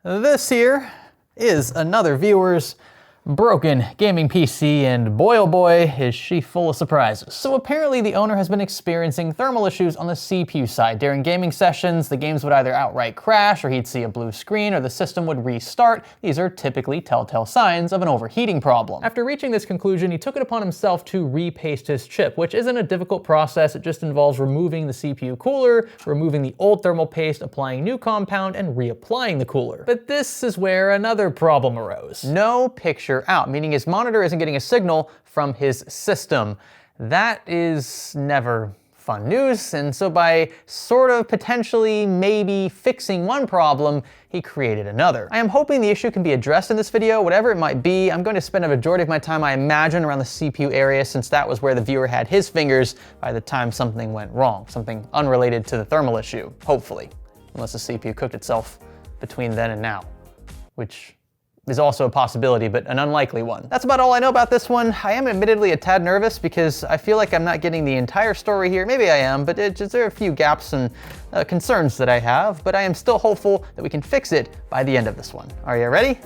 This here is another viewer's broken gaming PC, and boy oh boy is she full of surprises. So apparently the owner has been experiencing thermal issues on the CPU side. During gaming sessions, the games would either outright crash, or he'd see a blue screen, or the system would restart. These are typically telltale signs of an overheating problem. After reaching this conclusion, he took it upon himself to repaste his chip, which isn't a difficult process. It just involves removing the CPU cooler, removing the old thermal paste, applying new compound, and reapplying the cooler. But this is where another problem arose. No picture out, meaning his monitor isn't getting a signal from his system. That is never fun news, and so by sort of potentially maybe fixing one problem, he created another. I am hoping the issue can be addressed in this video, whatever it might be. I'm going to spend a majority of my time, I imagine, around the CPU area, since that was where the viewer had his fingers by the time something went wrong, something unrelated to the thermal issue, hopefully, unless the CPU cooked itself between then and now, which is also a possibility, but an unlikely one. That's about all I know about this one. I am admittedly a tad nervous because I feel like I'm not getting the entire story here. Maybe I am, but there are a few gaps and concerns that I have, but I am still hopeful that we can fix it by the end of this one. Are you ready?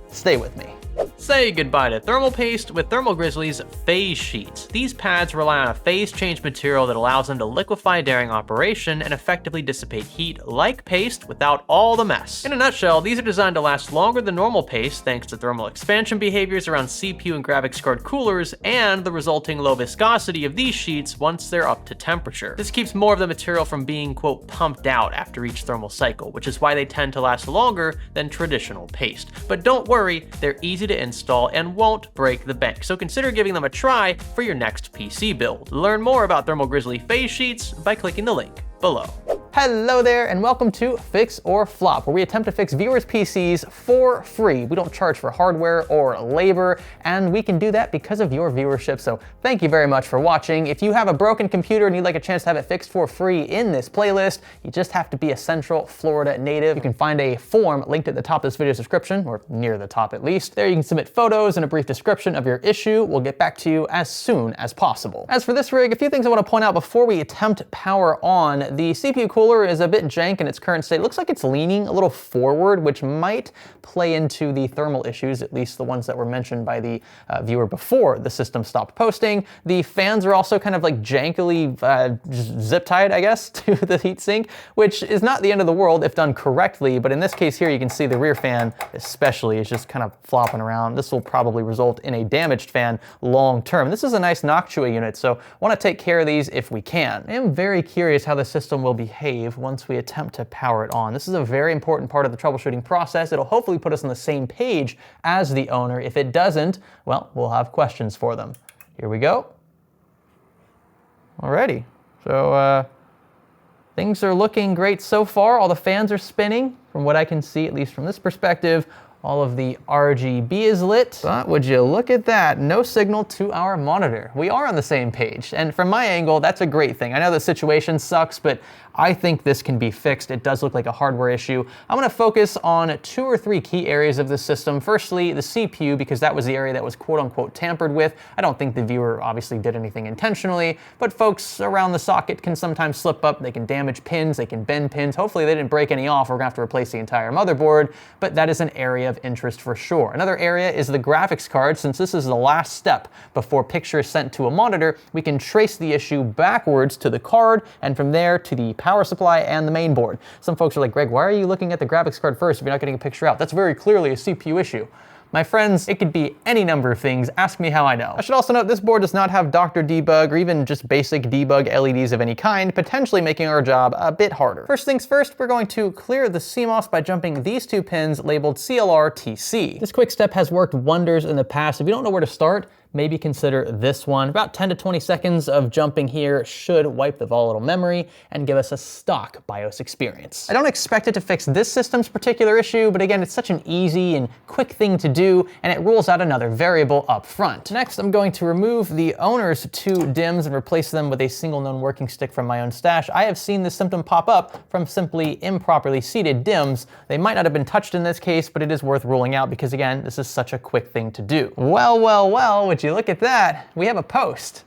Stay with me. Say goodbye to thermal paste with Thermal Grizzly's phase sheets. These pads rely on a phase change material that allows them to liquefy during operation and effectively dissipate heat like paste without all the mess. In a nutshell, these are designed to last longer than normal paste thanks to thermal expansion behaviors around CPU and graphics card coolers and the resulting low viscosity of these sheets once they're up to temperature. This keeps more of the material from being, quote, pumped out after each thermal cycle, which is why they tend to last longer than traditional paste. But don't worry, they're easy to install and won't break the bank, so consider giving them a try for your next PC build. Learn more about Thermal Grizzly phase sheets by clicking the link below. Hello there, and welcome to Fix or Flop, where we attempt to fix viewers' PCs for free. We don't charge for hardware or labor, and we can do that because of your viewership, so thank you very much for watching. If you have a broken computer and you'd like a chance to have it fixed for free in this playlist, you just have to be a Central Florida native. You can find a form linked at the top of this video's description, or near the top at least. There you can submit photos and a brief description of your issue. We'll get back to you as soon as possible. As for this rig, a few things I want to point out before we attempt power on. The CPU cooler is a bit jank in its current state. It looks like it's leaning a little forward, which might play into the thermal issues, at least the ones that were mentioned by the viewer before the system stopped posting. The fans are also kind of like jankily zip tied, I guess, to the heatsink, which is not the end of the world if done correctly, but in this case here you can see the rear fan especially is just kind of flopping around. This will probably result in a damaged fan long term. This is a nice Noctua unit, so want to take care of these if we can. I am very curious how the system will behave once we attempt to power it on. This is a very important part of the troubleshooting process. It'll hopefully put us on the same page as the owner. If it doesn't, well, we'll have questions for them. Here we go. Alrighty, so things are looking great so far. All the fans are spinning from what I can see, at least from this perspective. All of the RGB is lit, but would you look at that? No signal to our monitor. We are on the same page, and from my angle, that's a great thing. I know the situation sucks, but I think this can be fixed. It does look like a hardware issue. I'm gonna focus on 2 or 3 key areas of the system. Firstly, the CPU, because that was the area that was quote unquote tampered with. I don't think the viewer obviously did anything intentionally, but folks around the socket can sometimes slip up. They can damage pins, they can bend pins. Hopefully they didn't break any off. We're gonna have to replace the entire motherboard, but that is an area of interest for sure. Another area is the graphics card. Since this is the last step before picture is sent to a monitor, we can trace the issue backwards to the card, and from there to the power supply and the main board. Some folks are like, Greg, why are you looking at the graphics card first if you're not getting a picture out? That's very clearly a CPU issue. My friends, it could be any number of things. Ask me how I know. I should also note this board does not have Dr. Debug or even just basic debug LEDs of any kind, potentially making our job a bit harder. First things first, we're going to clear the CMOS by jumping these 2 pins labeled CLR-TC. This quick step has worked wonders in the past. If you don't know where to start, maybe consider this one. About 10 to 20 seconds of jumping here should wipe the volatile memory and give us a stock BIOS experience. I don't expect it to fix this system's particular issue, but again, it's such an easy and quick thing to do, and it rules out another variable up front. Next, I'm going to remove the owner's 2 DIMMs and replace them with a single known working stick from my own stash. I have seen this symptom pop up from simply improperly seated DIMMs. They might not have been touched in this case, but it is worth ruling out because again, this is such a quick thing to do. Well, would you look at that? We have a post.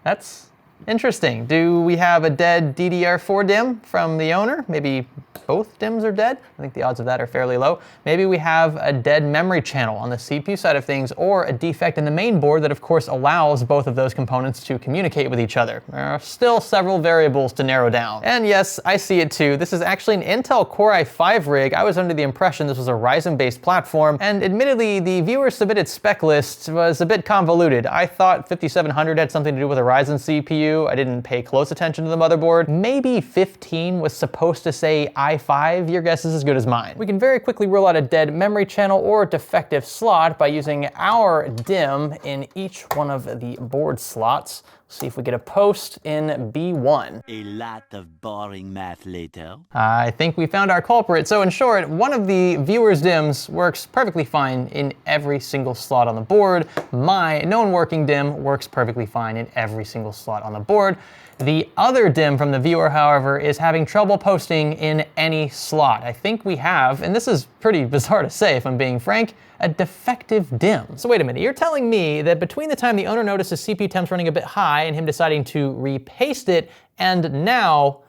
That's Interesting. Do we have a dead DDR4 DIMM from the owner? Maybe both DIMMs are dead? I think the odds of that are fairly low. Maybe we have a dead memory channel on the CPU side of things, or a defect in the main board that of course allows both of those components to communicate with each other. There are still several variables to narrow down. And yes, I see it too. This is actually an Intel Core i5 rig. I was under the impression this was a Ryzen-based platform, and admittedly, the viewer submitted spec list was a bit convoluted. I thought 5700 had something to do with a Ryzen CPU. I didn't pay close attention to the motherboard. Maybe 15 was supposed to say i5. Your guess is as good as mine. We can very quickly rule out a dead memory channel or defective slot by using our DIMM in each one of the board slots. See if we get a post in B1. A lot of boring math later. I think we found our culprit. So in short, one of the viewer's DIMMs works perfectly fine in every single slot on the board. My known working DIMM works perfectly fine in every single slot on the board. The other DIMM from the viewer, however, is having trouble posting in any slot. I think we have, and this is pretty bizarre to say if I'm being frank, a defective DIMM. So wait a minute, you're telling me that between the time the owner noticed his CPU temps running a bit high and him deciding to repaste it, and now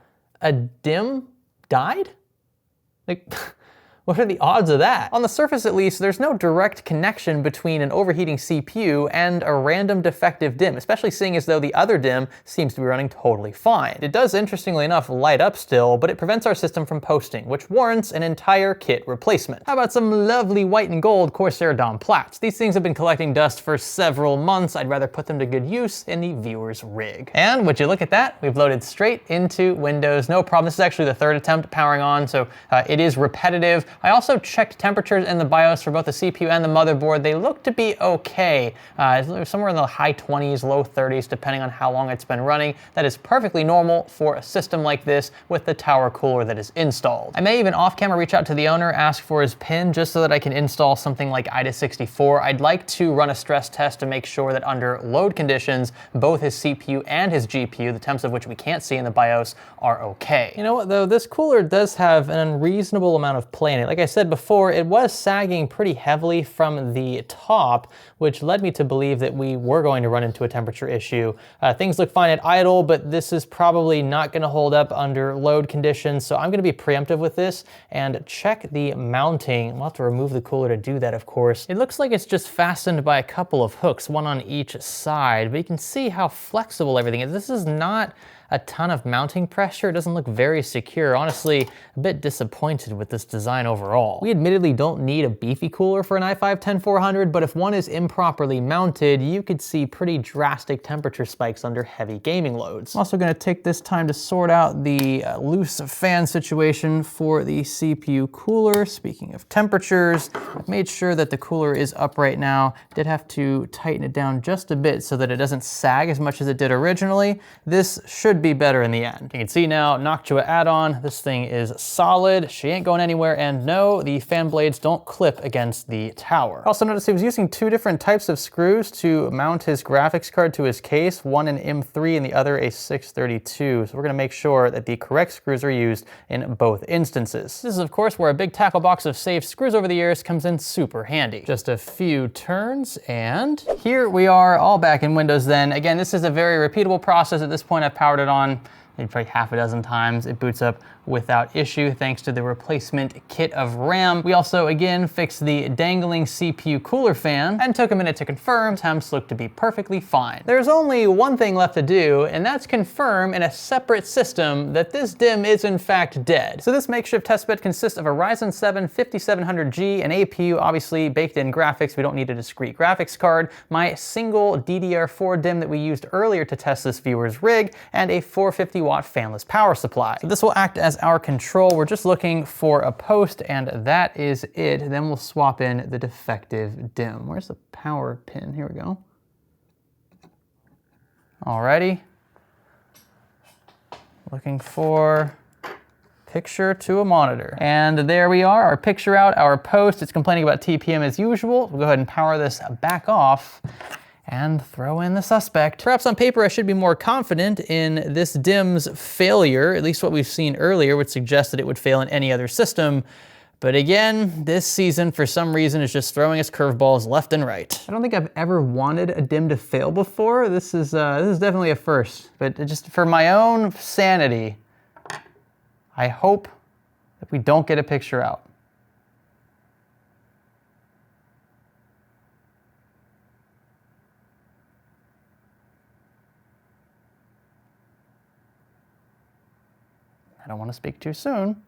a DIMM died? Like, what are the odds of that? On the surface at least, there's no direct connection between an overheating CPU and a random defective DIMM, especially seeing as though the other DIMM seems to be running totally fine. It does, interestingly enough, light up still, but it prevents our system from posting, which warrants an entire kit replacement. How about some lovely white and gold Corsair DOM Plats? These things have been collecting dust for several months. I'd rather put them to good use in the viewer's rig. And would you look at that? We've loaded straight into Windows. No problem. This is actually the third attempt powering on, so it is repetitive. I also checked temperatures in the BIOS for both the CPU and the motherboard. They look to be okay. Somewhere in the high 20s, low 30s, depending on how long it's been running. That is perfectly normal for a system like this with the tower cooler that is installed. I may even off-camera reach out to the owner, ask for his PIN, just so that I can install something like IDA64. I'd like to run a stress test to make sure that under load conditions, both his CPU and his GPU, the temps of which we can't see in the BIOS, are okay. You know what though, this cooler does have an unreasonable amount of play in it. Like I said before, it was sagging pretty heavily from the top, which led me to believe that we were going to run into a temperature issue. Things look fine at idle, but this is probably not going to hold up under load conditions, so I'm going to be preemptive with this and check the mounting. We'll have to remove the cooler to do that, of course. It looks like it's just fastened by a couple of hooks, one on each side, but you can see how flexible everything is. This is not a ton of mounting pressure. It doesn't look very secure. Honestly, a bit disappointed with this design overall. We admittedly don't need a beefy cooler for an i5-10400, but if one is improperly mounted, you could see pretty drastic temperature spikes under heavy gaming loads. I'm also gonna take this time to sort out the loose fan situation for the CPU cooler. Speaking of temperatures, I've made sure that the cooler is up right now. Did have to tighten it down just a bit so that it doesn't sag as much as it did originally. This should be better in the end. You can see now, Noctua add-on, this thing is solid, she ain't going anywhere, and no, the fan blades don't clip against the tower. Also noticed he was using two different types of screws to mount his graphics card to his case, one an M3 and the other a 632, so we're gonna make sure that the correct screws are used in both instances. This is of course where a big tackle box of saved screws over the years comes in super handy. Just a few turns, and here we are all back in Windows then. Again, this is a very repeatable process. At this point I've powered it on maybe probably half a dozen times. It boots up without issue thanks to the replacement kit of RAM. We also again fixed the dangling CPU cooler fan and took a minute to confirm temps look to be perfectly fine. There's only one thing left to do, and that's confirm in a separate system that this DIMM is in fact dead. So this makeshift testbed consists of a Ryzen 7 5700G, an APU, obviously baked in graphics. We don't need a discrete graphics card, my single DDR4 DIMM that we used earlier to test this viewer's rig, and a 450 watt fanless power supply. So this will act as our control. We're just looking for a post, and that is it. Then we'll swap in the defective DIMM. Where's the power pin? Here we go. Alrighty. Looking for picture to a monitor. And there we are, our picture out, our post. It's complaining about TPM as usual. We'll go ahead and power this back off and throw in the suspect. Perhaps on paper I should be more confident in this DIMM's failure. At least what we've seen earlier would suggest that it would fail in any other system. But again, this season, for some reason, is just throwing us curveballs left and right. I don't think I've ever wanted a DIMM to fail before. This is definitely a first, but just for my own sanity, I hope that we don't get a picture out. I don't want to speak too soon.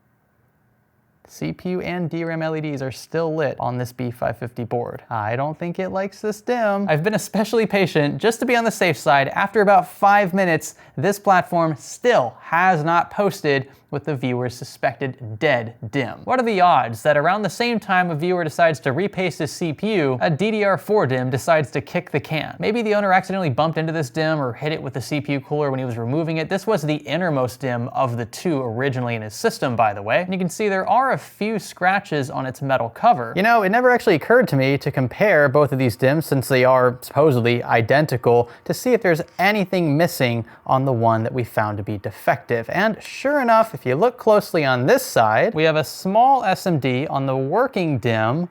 CPU and DRAM LEDs are still lit on this B550 board. I don't think it likes this DIMM. I've been especially patient just to be on the safe side. After about 5 minutes, this platform still has not posted with the viewer's suspected dead DIMM. What are the odds that around the same time a viewer decides to repaste his CPU, a DDR4 DIMM decides to kick the can? Maybe the owner accidentally bumped into this DIMM or hit it with the CPU cooler when he was removing it. This was the innermost DIMM of the two originally in his system, by the way. And you can see there are a few scratches on its metal cover. You know, it never actually occurred to me to compare both of these DIMMs, since they are supposedly identical, to see if there's anything missing on the one that we found to be defective. And sure enough, if you look closely on this side, we have a small SMD on the working DIMM,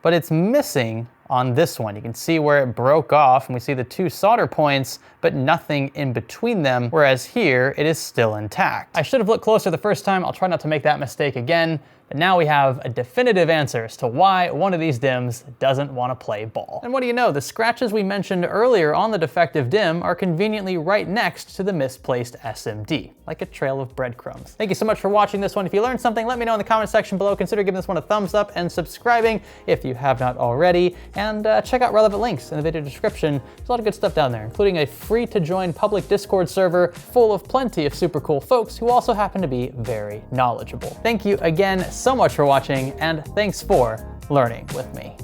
but it's missing on this one. You can see where it broke off, and we see the two solder points, but nothing in between them, whereas here it is still intact. I should have looked closer the first time. I'll try not to make that mistake again. But now we have a definitive answer as to why one of these DIMMs doesn't want to play ball. And what do you know, the scratches we mentioned earlier on the defective DIMM are conveniently right next to the misplaced SMD, like a trail of breadcrumbs. Thank you so much for watching this one. If you learned something, let me know in the comment section below. Consider giving this one a thumbs up and subscribing if you have not already. And check out relevant links in the video description. There's a lot of good stuff down there, including a free to join public Discord server full of plenty of super cool folks who also happen to be very knowledgeable. Thank you again so much for watching, and thanks for learning with me.